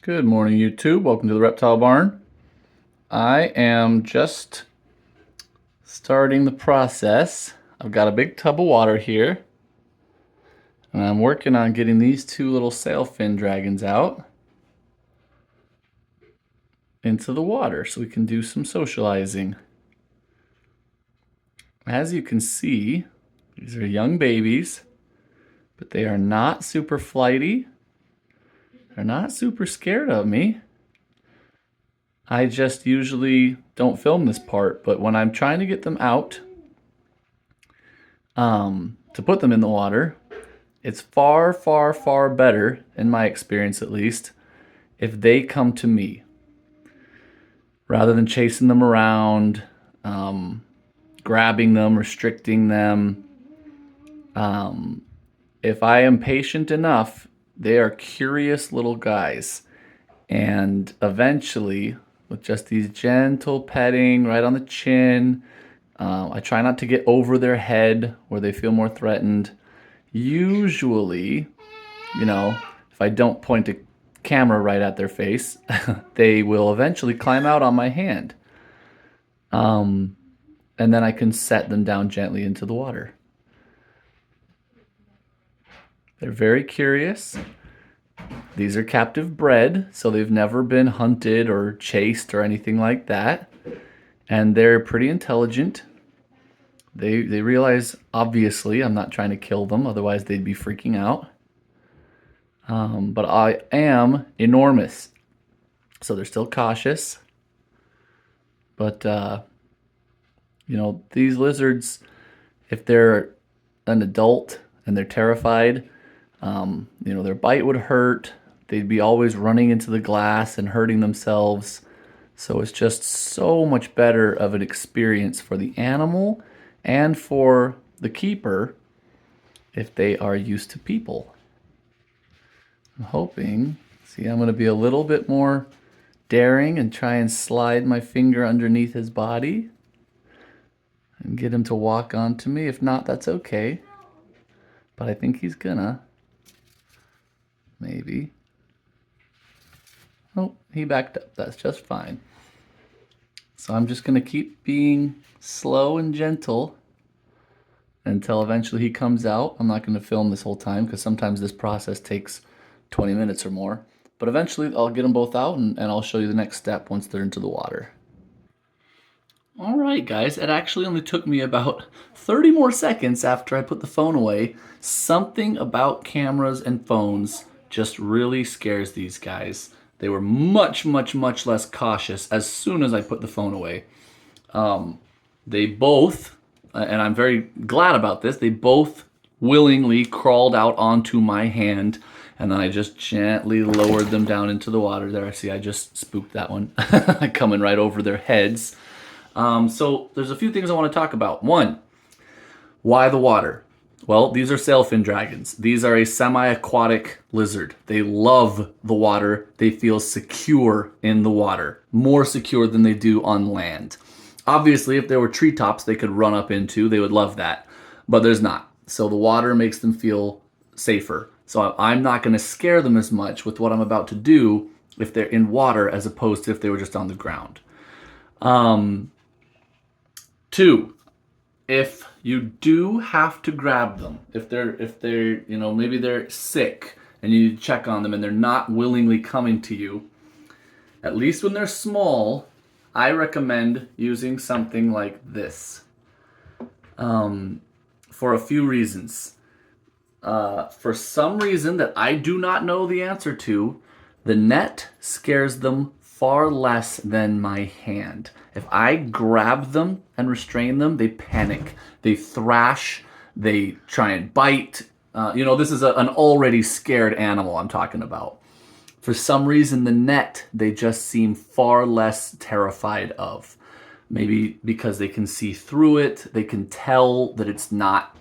Good morning, YouTube. Welcome to the Reptile Barn. I am just starting the process. I've got a big tub of water here, and I'm working on getting these two little sailfin dragons out into the water so we can do some socializing. As you can see, these are young babies, but they are not super flighty. They're not super scared of me. I just usually don't film this part, but when I'm trying to get them out to put them in the water, it's far, far, far better, in my experience at least, if they come to me rather than chasing them around, grabbing them, restricting them. If I am patient enough, they are curious little guys. And eventually, with just these gentle petting right on the chin, I try not to get over their head where they feel more threatened. Usually, if I don't point a camera right at their face, they will eventually climb out on my hand. And then I can set them down gently into the water. They're very curious. These are captive bred, so they've never been hunted or chased or anything like that. And they're pretty intelligent. They realize, obviously, I'm not trying to kill them, otherwise they'd be freaking out. But I am enormous, so they're still cautious. But, these lizards, if they're an adult and they're terrified, their bite would hurt. They'd be always running into the glass and hurting themselves. So it's just so much better of an experience for the animal and for the keeper if they are used to people. I'm hoping, I'm going to be a little bit more daring and try and slide my finger underneath his body and get him to walk onto me. If not, that's okay. But I think he's gonna. Maybe. Oh, he backed up. That's just fine. So I'm just going to keep being slow and gentle until eventually he comes out. I'm not going to film this whole time because sometimes this process takes 20 minutes or more. But eventually I'll get them both out and I'll show you the next step once they're into the water. All right, guys, it actually only took me about 30 more seconds after I put the phone away. Something about cameras and phones just really scares these guys. They were much, much, much less cautious as soon as I put the phone away. They both, and I'm very glad about this, they both willingly crawled out onto my hand, and then I just gently lowered them down into the water. There, I see I just spooked that one, coming right over their heads. So there's a few things I want to talk about. One, why the water? Well, these are sailfin dragons. These are a semi-aquatic lizard. They love the water. They feel secure in the water, more secure than they do on land. Obviously, if there were treetops they could run up into, they would love that, but there's not. So the water makes them feel safer. So I'm not going to scare them as much with what I'm about to do if they're in water as opposed to if they were just on the ground. Two, if you do have to grab them, if they're maybe they're sick and you check on them and they're not willingly coming to you, at least when they're small, I recommend using something like this. For a few reasons. For some reason that I do not know the answer to, the net scares them far less than my hand. If I grab them and restrain them, they panic, they thrash, they try and bite. This is an already scared animal I'm talking about. For some reason, the net, they just seem far less terrified of. Maybe because they can see through it, they can tell that it's not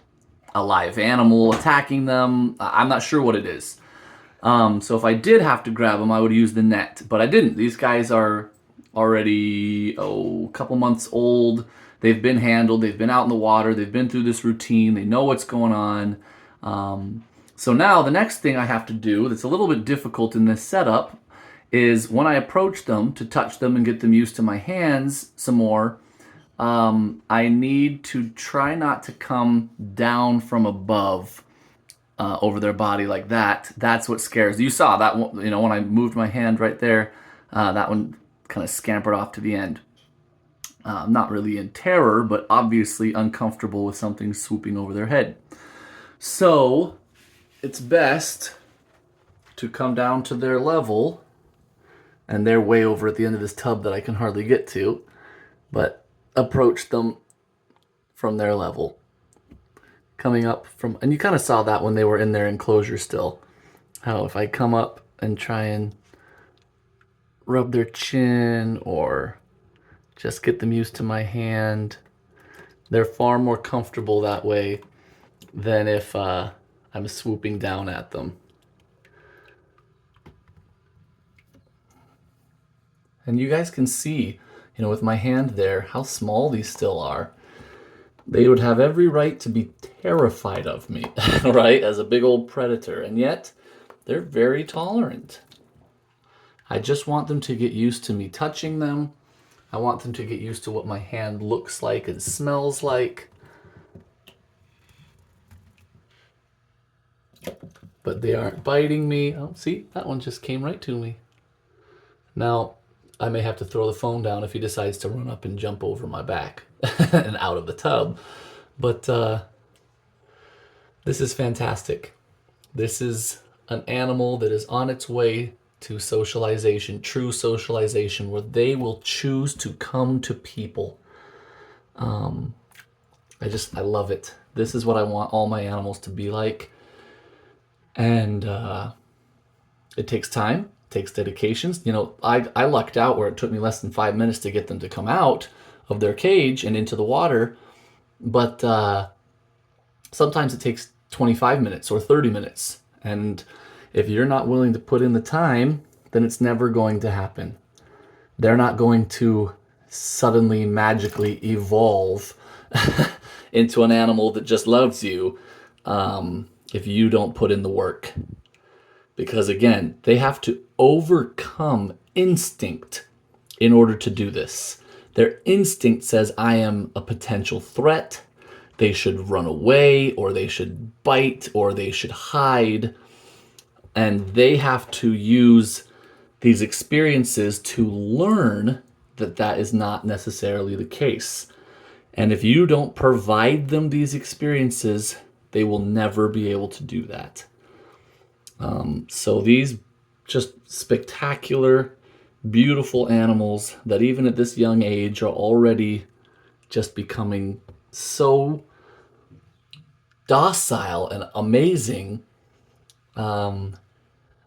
a live animal attacking them. I'm not sure what it is. So if I did have to grab them, I would use the net, but I didn't. These guys are already, a couple months old. They've been handled. They've been out in the water. They've been through this routine. They know what's going on. So now the next thing I have to do that's a little bit difficult in this setup is when I approach them to touch them and get them used to my hands some more, I need to try not to come down from above over their body like that. That's what scares. You saw that one, when I moved my hand right there, that one kind of scampered off to the end. Not really in terror, but obviously uncomfortable with something swooping over their head. So it's best to come down to their level, and they're way over at the end of this tub that I can hardly get to, but approach them from their level. Coming up from, and you kind of saw that when they were in their enclosure still, how if I come up and try and rub their chin or just get them used to my hand, they're far more comfortable that way than if I'm swooping down at them. And you guys can see, with my hand there, how small these still are. They would have every right to be terrified of me, right, as a big old predator, and yet they're very tolerant. I just want them to get used to me touching them. I want them to get used to what my hand looks like and smells like. But they aren't biting me. Oh, see, that one just came right to me. Now, I may have to throw the phone down if he decides to run up and jump over my back and out of the tub. But this is fantastic. This is an animal that is on its way to socialization, true socialization, where they will choose to come to people. I love it. This is what I want all my animals to be like. And it takes time, takes dedications. I lucked out where it took me less than 5 minutes to get them to come out of their cage and into the water. But sometimes it takes 25 minutes or 30 minutes. And if you're not willing to put in the time, then it's never going to happen. They're not going to suddenly magically evolve into an animal that just loves you if you don't put in the work. Because again, they have to overcome instinct in order to do this. Their instinct says, I am a potential threat. They should run away, or they should bite, or they should hide. And they have to use these experiences to learn that that is not necessarily the case. And if you don't provide them these experiences, they will never be able to do that. So these just spectacular, beautiful animals that even at this young age are already just becoming so docile and amazing.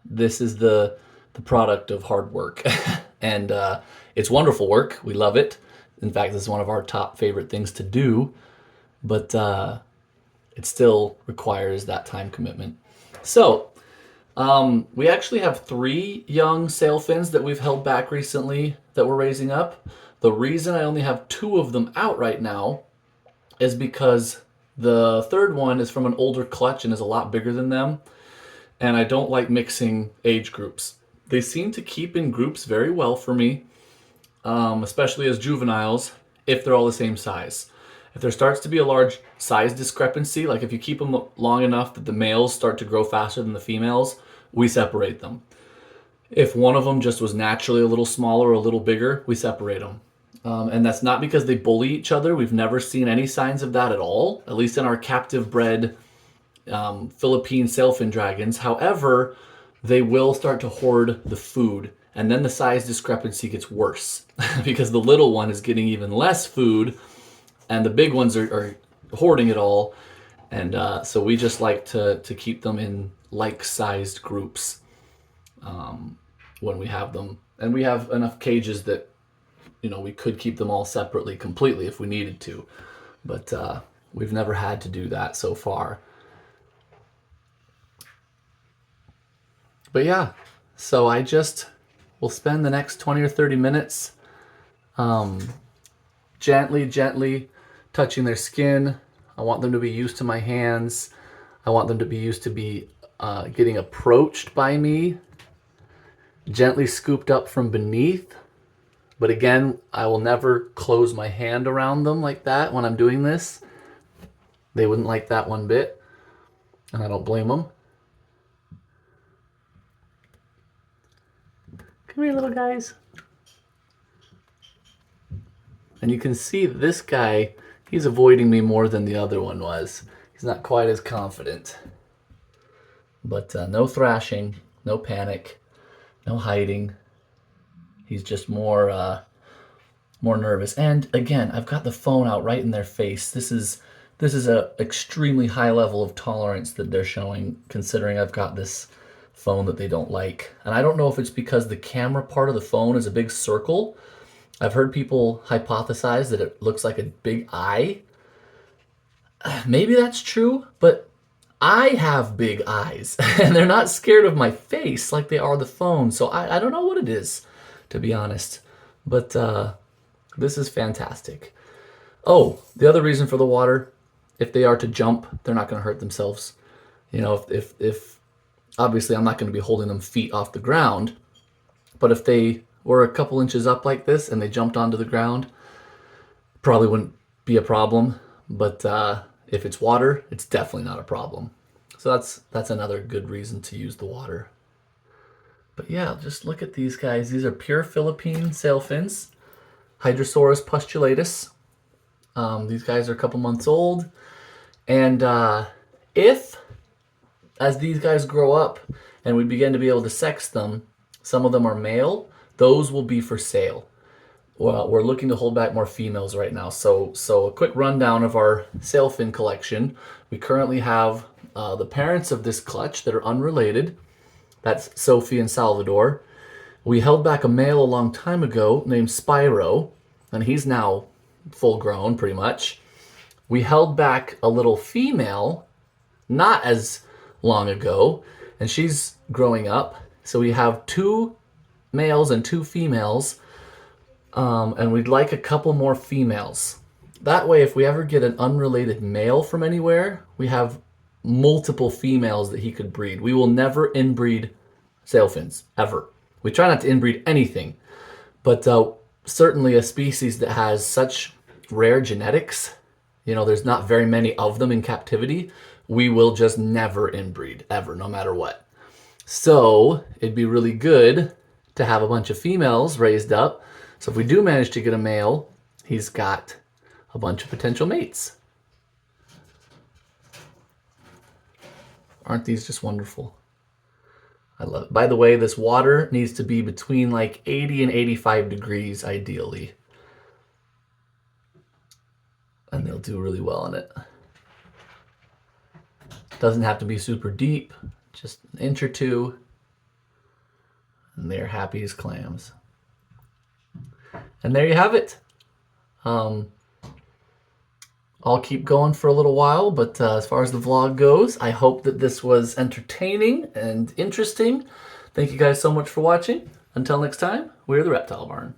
This is the product of hard work. And it's wonderful work. We love it. In fact, this is one of our top favorite things to do. But it still requires that time commitment. So we actually have 3 young sailfins that we've held back recently that we're raising up. The reason I only have 2 of them out right now is because the third one is from an older clutch and is a lot bigger than them. And I don't like mixing age groups. They seem to keep in groups very well for me, especially as juveniles, if they're all the same size. If there starts to be a large size discrepancy, like if you keep them long enough that the males start to grow faster than the females, we separate them. If one of them just was naturally a little smaller or a little bigger, we separate them. And that's not because they bully each other. We've never seen any signs of that at all, at least in our captive bred Philippine sailfin dragons. However, they will start to hoard the food, and then the size discrepancy gets worse because the little one is getting even less food, and the big ones are hoarding it all. And so we just like to keep them in like-sized groups when we have them. And we have enough cages that, we could keep them all separately completely if we needed to. But we've never had to do that so far. But yeah, so I just will spend the next 20 or 30 minutes gently touching their skin. I want them to be used to my hands. I want them to be used to be getting approached by me. gently scooped up from beneath. But again, I will never close my hand around them like that when I'm doing this. They wouldn't like that one bit, and I don't blame them. Come here, little guys. And you can see this guy, he's avoiding me more than the other one was. He's not quite as confident. But no thrashing, no panic, no hiding. He's just more nervous. And again, I've got the phone out right in their face. This is a extremely high level of tolerance that they're showing, considering I've got this phone that they don't like. And I don't know if it's because the camera part of the phone is a big circle. I've heard people hypothesize that it looks like a big eye. Maybe that's true, but I have big eyes and they're not scared of my face like they are the phone. So I don't know what it is, to be honest. But this is fantastic. Oh, the other reason for the water, if they are to jump, they're not going to hurt themselves. You know, if obviously I'm not going to be holding them feet off the ground, but if they were a couple inches up like this and they jumped onto the ground, probably wouldn't be a problem. But if it's water, it's definitely not a problem. So that's another good reason to use the water. But yeah, just look at these guys. These are pure Philippine sailfins, Hydrosaurus pustulatus. These guys are a couple months old. And if, as these guys grow up and we begin to be able to sex them, some of them are male, those will be for sale. Well, we're looking to hold back more females right now. So a quick rundown of our sailfin collection. We currently have the parents of this clutch that are unrelated. That's Sophie and Salvador. We held back a male a long time ago named Spyro, and he's now full grown pretty much. We held back a little female not as long ago, and she's growing up. So we have 2 males and 2 females. And we'd like a couple more females. That way, if we ever get an unrelated male from anywhere, we have multiple females that he could breed. We will never inbreed sailfins, ever. We try not to inbreed anything. But certainly a species that has such rare genetics, you know, there's not very many of them in captivity, we will just never inbreed, ever, no matter what. So it'd be really good to have a bunch of females raised up. So if we do manage to get a male, he's got a bunch of potential mates. Aren't these just wonderful? I love it. By the way, this water needs to be between like 80 and 85 degrees, ideally. And they'll do really well in it. Doesn't have to be super deep, just an inch or 2. And they're happy as clams. And there you have it. I'll keep going for a little while, but as far as the vlog goes, I hope that this was entertaining and interesting. Thank you guys so much for watching. Until next time, we're the Reptile Barn.